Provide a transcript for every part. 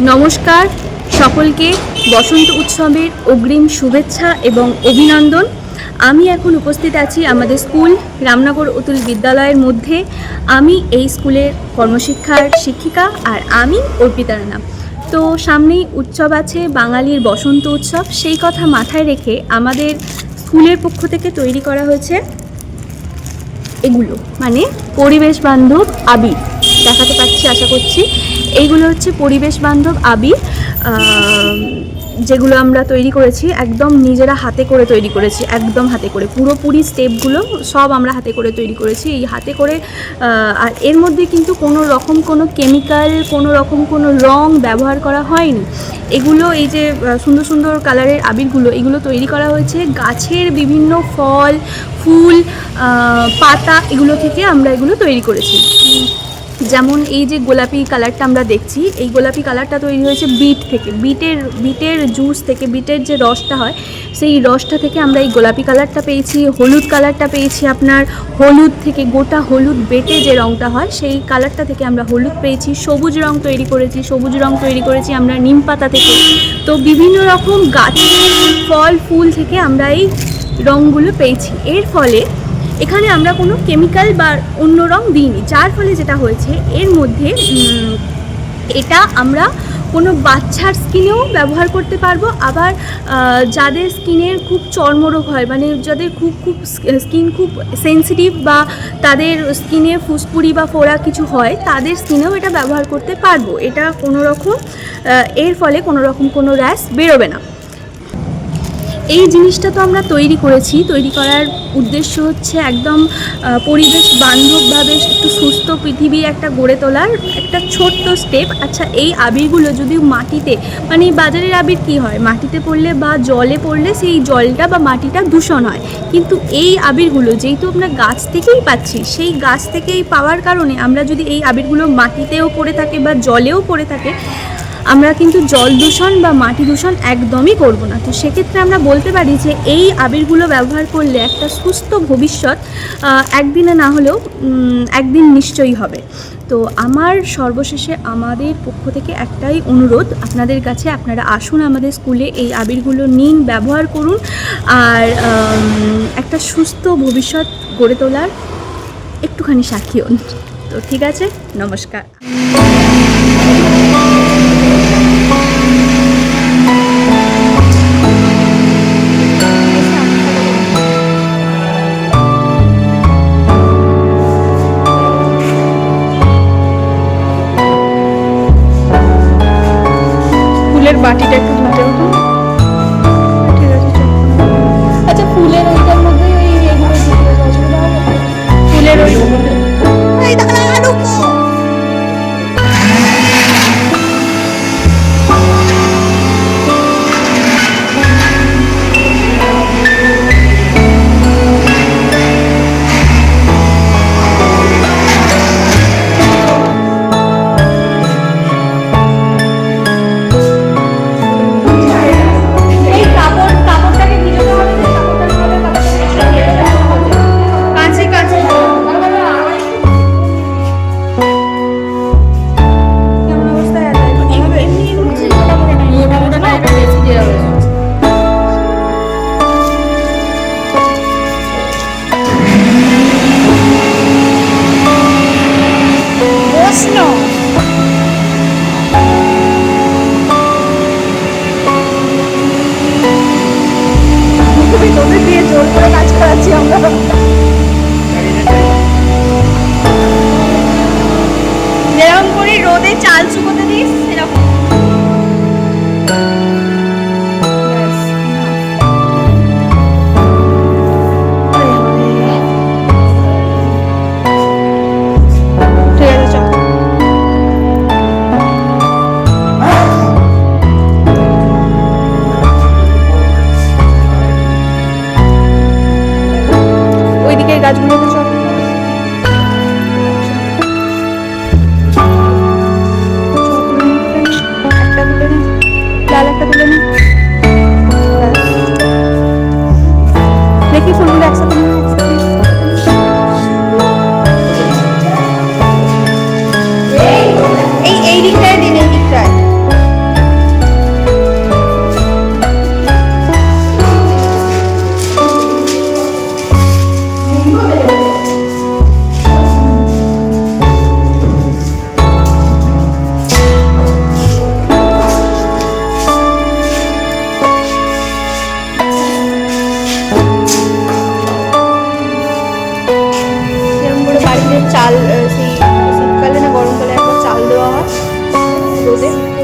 নমস্কার সকলকে বসন্ত উৎসবের অগ্রিম শুভেচ্ছা এবং অভিনন্দন। আমি এখন উপস্থিত আছি আমাদের স্কুল রামনগর অতুল বিদ্যালয়ের মধ্যে। আমি এই স্কুলের কর্মশিক্ষার শিক্ষিকা আর আমি অর্পিতা রানা। তো সামনেই উৎসব আছে, বাঙালির বসন্ত উৎসব। সেই কথা মাথায় রেখে আমাদের স্কুলের পক্ষ থেকে তৈরি করা হয়েছে এগুলো, মানে পরিবেশ বান্ধব আবির। দেখাতে পাচ্ছি আশা করছি। এইগুলো হচ্ছে পরিবেশ বান্ধব আবির, যেগুলো আমরা তৈরি করেছি একদম নিজেরা হাতে করে তৈরি করেছি, একদম হাতে করে। পুরোপুরি স্টেপগুলো সব আমরা হাতে করে তৈরি করেছি, এই হাতে করে। আর এর মধ্যে কিন্তু কোনো রকম কোনো কেমিক্যাল, কোনো রকম কোনো রং ব্যবহার করা হয়নি। এগুলো এই যে সুন্দর সুন্দর কালারের আবিরগুলো, এগুলো তৈরি করা হয়েছে গাছের বিভিন্ন ফল, ফুল, পাতা, এগুলো থেকে আমরা এগুলো তৈরি করেছি। যেমন এই যে গোলাপি কালারটা আমরা দেখছি, এই গোলাপি কালারটা তৈরি হয়েছে বিট থেকে, বিটের জুস থেকে, বিটের যে রসটা হয় সেই রসটা থেকে আমরা এই গোলাপি কালারটা পেয়েছি। হলুদ কালারটা পেয়েছি আপনার হলুদ থেকে, গোটা হলুদ বেটে যে রঙটা হয় সেই কালারটা থেকে আমরা হলুদ পেয়েছি। সবুজ রং তৈরি করেছি আমরা নিম পাতা থেকে। তো বিভিন্ন রকম গাছের ফল ফুল থেকে আমরা এই রঙগুলো পেয়েছি। এর ফলে এখানে আমরা কোনো কেমিক্যাল বা অন্য রং দিইনি, যার ফলে যেটা হয়েছে এর মধ্যে এটা আমরা কোনো বাচ্চার স্কিনেও ব্যবহার করতে পারবো। আবার যাদের স্কিনের খুব চর্মরোগ হয়, মানে যাদের খুব স্কিন খুব সেন্সিটিভ বা তাদের স্কিনে ফুসকুড়ি বা ফোড়া কিছু হয়, তাদের স্কিনেও এটা ব্যবহার করতে পারবো। এটা কোনো রকম এর ফলে কোনো রকম কোনো র্যাশ বেরোবে না। এই জিনিসটা তো আমরা তৈরি করেছি, তৈরি করার উদ্দেশ্য হচ্ছে একদম পরিবেশ বান্ধবভাবে একটু সুস্থ পৃথিবী একটা গড়ে তোলার একটা ছোট্ট স্টেপ। আচ্ছা, এই আবিরগুলো যদি মাটিতে, মানে বাজারের আবির কী হয়, মাটিতে পড়লে বা জলে পড়লে সেই জলটা বা মাটিটা দূষণ হয়। কিন্তু এই আবিরগুলো যেহেতু আমরা গাছ থেকেই পাচ্ছি, সেই গাছ থেকেই পাওয়ার কারণে আমরা যদি এই আবিরগুলো মাটিতেও পড়ে থাকে বা জলেও পড়ে থাকে, আমরা কিন্তু জল দূষণ বা মাটি দূষণ একদমই করব না। তো সেক্ষেত্রে আমরা বলতে পারি যে এই আবিরগুলো ব্যবহার করলে একটা সুস্থ ভবিষ্যৎ একদিনে না হলেও একদিন নিশ্চয়ই হবে। তো আমার সর্বশেষে আমাদের পক্ষ থেকে একটাই অনুরোধ আপনাদের কাছে, আপনারা আসুন আমাদের স্কুলে, এই আবিরগুলো নিন, ব্যবহার করুন, আর একটা সুস্থ ভবিষ্যৎ গড়ে তোলার একটুখানি সাক্ষী হন। তো ঠিক আছে, নমস্কার। ফুলের বাটিটা একটু ধুতে হতো। ঠিক আছে, আচ্ছা ফুলের ওইটার মধ্যে ওই এগুলো দিতে অসুবিধা হবে? ফুলের ওই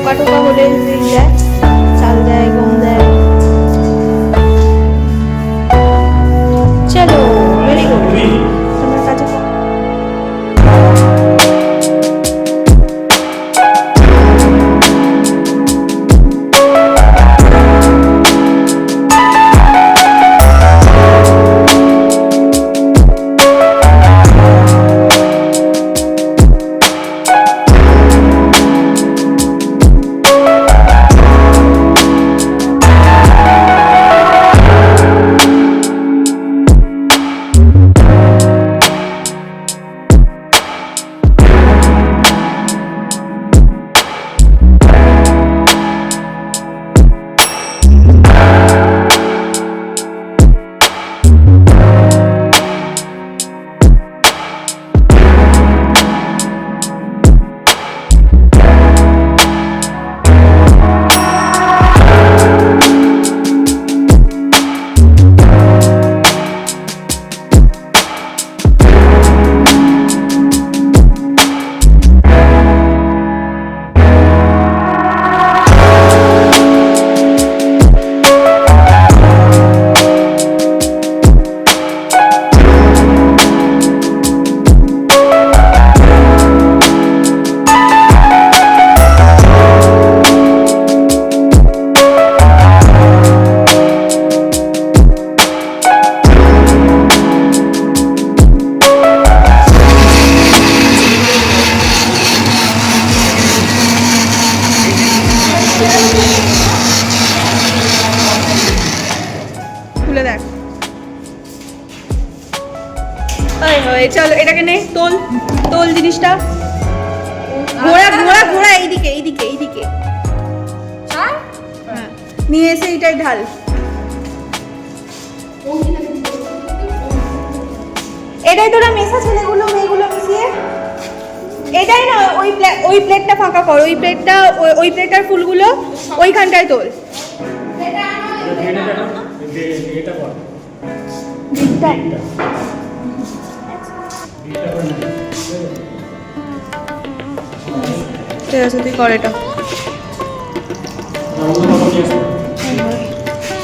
পোকা টোকা হলে দেয়, চাল দেয়, গম দেয়। চলো, ভেরি গুড, তোমার কাছে খুলে দেখ। চল এটাকে নে, তোল তোল জিনিসটা, ঘোরা ঘোরা ঘোরা, এইদিকে এইদিকে এইদিকে, হ্যাঁ নিয়ে এসে এইটাই ঢাল। এটাই তোরা মেশা ছেলেগুলো মেয়েগুলো মিশিয়ে, এটাই না, ওই প্লেটটা ফাঁকা কর, ওই প্লেটটার ফুলগুলো ওইখানটায় তোল। ঠিক আছে, তুই কর এটা।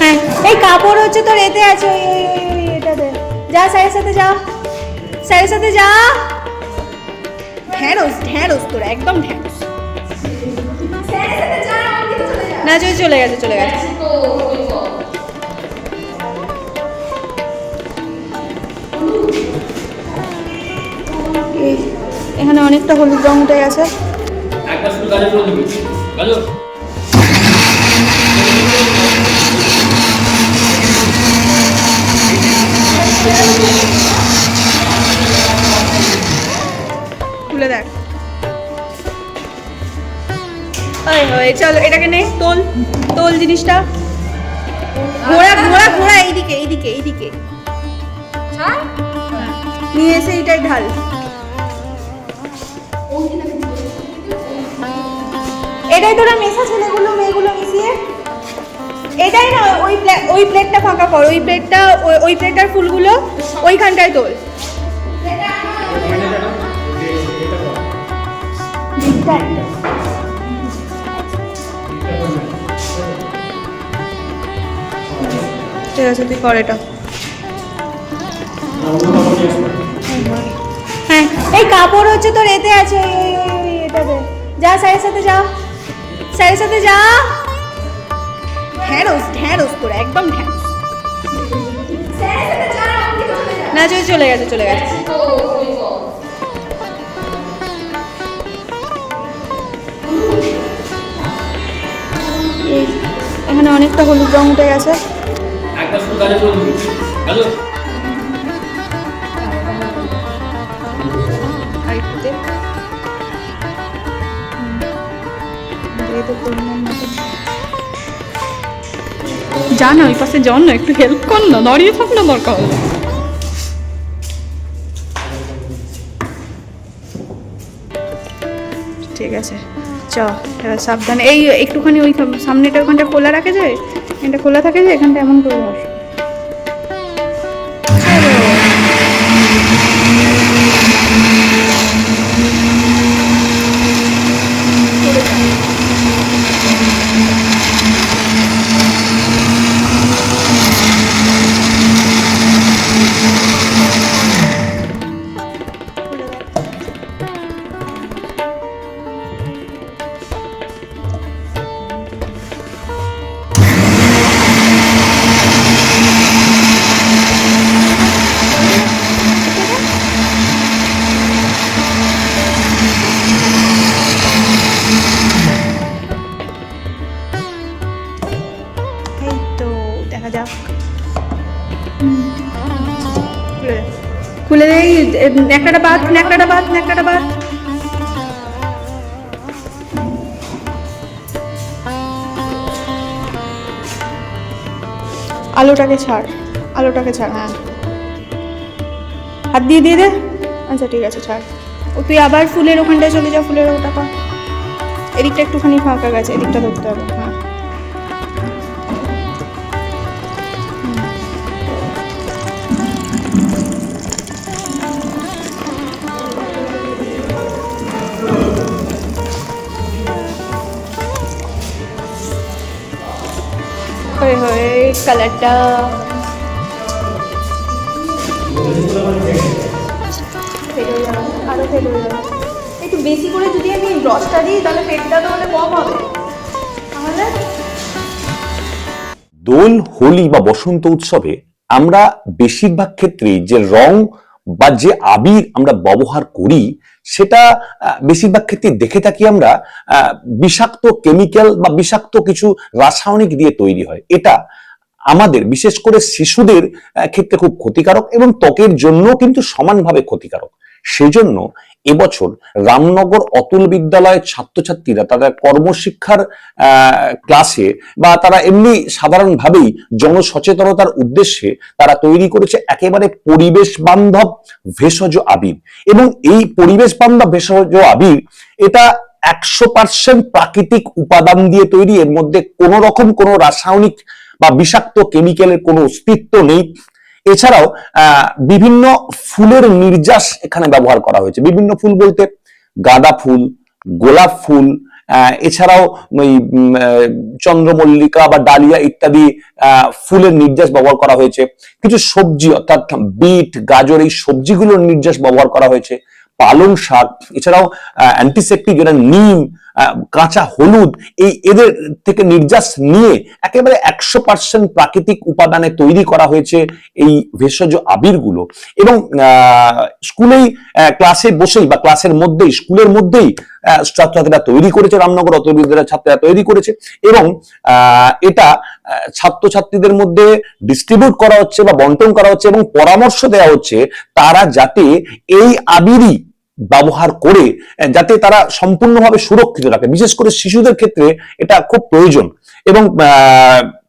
হ্যাঁ, এই কাপড় হচ্ছে তোর এতে আছে, ওই এটাতে যা, স্যারের সাথে যা, স্যারের সাথে যা। ঢ্যাঁড়স ঢ্যাঁড়স তোরা একদম ঢ্যাঁড়স। না চলে গেছে চলে গেছে। এখানে অনেকটা হলুদ রং উঠে গেছে। খুলে দেখ। চল এটাকে নে, তোল তোল জিনিসটা, ঘোরা ঘোরা ঘোরা, এইদিকে এইদিকে এইদিকে, নিয়ে এসে এইটাই ঢাল। এটাই তোরা মেশা ছেলেগুলো মেয়েগুলো মিশিয়ে, এটাই না, ওই প্লেটটা ফাঁকা কর, ওই প্লেটটার ফুলগুলো ওইখানটায় তোল। ঠিক আছে, তুই কর এটা। হ্যাঁ, এই কাপড় হচ্ছে তোর এতে আছে, ওই এটাতে যা, স্যারের সাথে যা, স্যারের সাথে যা। ঢ্যাঁড়স ঢ্যাঁড়স তোরা একদম ঢ্যাঁড়স। না চলে গেছে চলে গেছে। এখানে অনেকটা হলুদ রং উঠে গেছে। যা না, ওই পাশে যাও না, একটু হেল্প কর না, দাঁড়িয়ে থাক না দরকার হলে। ঠিক আছে, চ এবার সাবধানে, এই একটুখানি ওই সামনেটা ওখানটা খোলা রাখে যায়, এটা খোলা থাকে যে, এখানটা এমন করে বস। যাক। খুলে দেই, ন্যাকড়াটা বাদ, ন্যাকড়াটা বাদ, ন্যাকড়াটা বাদ। আলোটাকে ছাড়, আলোটাকে ছাড়, হ্যাঁ হাত দিয়ে দিয়ে দে। আচ্ছা ঠিক আছে ছাড়। ও তুই আবার ফুলের ওখানটায় চলে যা, ফুলের ওটা পা। এদিকটা একটুখানি ফাঁকা গেছে, এদিকটা ধরতে হবে। হ্যাঁ হয়ে হয়ে কালারটা আরো ফেল হয়ে যাবে। একটু বেশি করে যদি আমি রসটা দিই তাহলে পেটটা তাহলে কম হবে। তাহলে দোল, হোলি বা বসন্ত উৎসবে আমরা বেশিরভাগ ক্ষেত্রেই যে রং বা যে আবির আমরা ব্যবহার করি সেটা বেশিরভাগ ক্ষেত্রে দেখে থাকি আমরা বিষাক্ত কেমিক্যাল বা বিষাক্ত কিছু রাসায়নিক দিয়ে তৈরি হয়। এটা আমাদের বিশেষ করে শিশুদের ক্ষেত্রে খুব ক্ষতিকারক এবং ত্বকের জন্য কিন্তু সমানভাবে ক্ষতিকারক। সেজন্য এবছর রামনগর অতুল বিদ্যালয়ের ছাত্রছাত্রীরা তাদের কর্মশিক্ষার ক্লাসে বা তারা এমনি সাধারণভাবেই জনসচেতনতার উদ্দেশ্যে তারা তৈরি করেছে একেবারে পরিবেশ বান্ধব ভেষজ আবির। এবং এই পরিবেশ বান্ধব ভেষজ আবির এটা 100% প্রাকৃতিক উপাদান দিয়ে তৈরি। এর মধ্যে কোনো রকম কোনো রাসায়নিক বা বিষাক্ত কেমিক্যালের কোনো অস্তিত্ব নেই। এছাড়াও বিভিন্ন ফুলের নির্যাস এখানে ব্যবহার করা হয়েছে। বিভিন্ন ফুল বলতে গাঁদা ফুল, গোলাপ ফুল, এছাড়াও ওই চন্দ্রমল্লিকা বা ডালিয়া ইত্যাদি ফুলের নির্যাস ব্যবহার করা হয়েছে। কিছু সবজি অর্থাৎ বিট, গাজর এই সবজিগুলোর নির্যাস ব্যবহার করা হয়েছে। পালং শাক, এছাড়াও অ্যান্টিসেপ্টিক যেটা নিম, কাঁচা হলুদ, এদের থেকে নির্যাস নিয়ে একেবারে 100% প্রাকৃতিক উপাদানে তৈরি করা হয়েছে এই ভেষজ আবিরগুলো। এবং স্কুলেই ক্লাসে বসেই বা ক্লাসের মধ্যেই স্কুলের মধ্যেই ছাত্রছাত্রীরা তৈরি করেছে, রামনগর অতুল বিদ্যালয়ের ছাত্রীরা তৈরি করেছে এবং এটা ছাত্রছাত্রীদের মধ্যে ডিস্ট্রিবিউট করা হচ্ছে বা বন্টন করা হচ্ছে এবং পরামর্শ দেওয়া হচ্ছে তারা যাতে এই আবিরই ব্যবহার করে যাতে তারা সম্পূর্ণভাবে সুরক্ষিত রাখে। বিশেষ করে শিশুদের ক্ষেত্রে এটা খুব প্রয়োজন এবং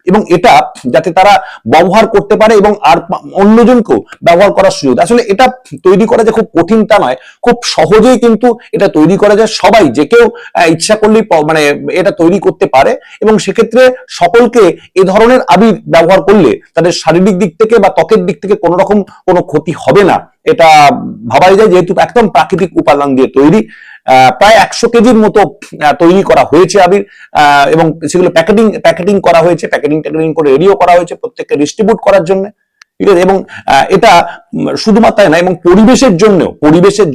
এবং এটা যাতে তারা ব্যবহার করতে পারে এবং আর অন্যজনকেও ব্যবহার করার সুযোগ। আসলে এটা তৈরি করা যে খুব কঠিন তা নয়, খুব সহজেই কিন্তু এটা তৈরি করা যায়। সবাই যে কেউ ইচ্ছা করলেই মানে এটা তৈরি করতে পারে এবং সেক্ষেত্রে সকলকে এ ধরনের আবির ব্যবহার করলে তাদের শারীরিক দিক থেকে বা ত্বকের দিক থেকে কোনো রকম কোনো ক্ষতি হবে না এটা ভাবাই যায়, যেহেতু একদম প্রাকৃতিক উপাদান দিয়ে তৈরি। প্রায় 100 কেজির মতো তৈরি করা হয়েছে আবির এবং সেগুলো প্যাকেটিং করা হয়েছে, প্যাকেটিং করে রেডিও করা হয়েছে প্রত্যেককে ডিস্ট্রিবিউট করার জন্য। ঠিক আছে, এবং এটা শুধুমাত্র না এবং পরিবেশের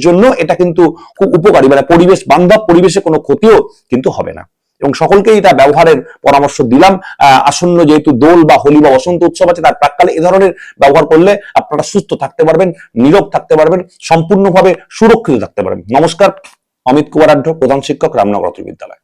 জন্য এটা কিন্তু খুব উপকারী, মানে পরিবেশ বান্ধব, পরিবেশে কোনো ক্ষতিও কিন্তু হবে না এবং সকলকে এটা ব্যবহারের পরামর্শ দিলাম। আসন্ন যেহেতু দোল বা হোলি বা বসন্ত উৎসব আছে তার প্রাককালে এ ধরনের ব্যবহার করলে আপনারা সুস্থ থাকতে পারবেন, নীরব থাকতে পারবেন, সম্পূর্ণভাবে সুরক্ষিত থাকতে পারবেন। নমস্কার, অমিত কুমার আঢ্য, প্রধান শিক্ষক, রামনগর অতুল বিদ্যালয়।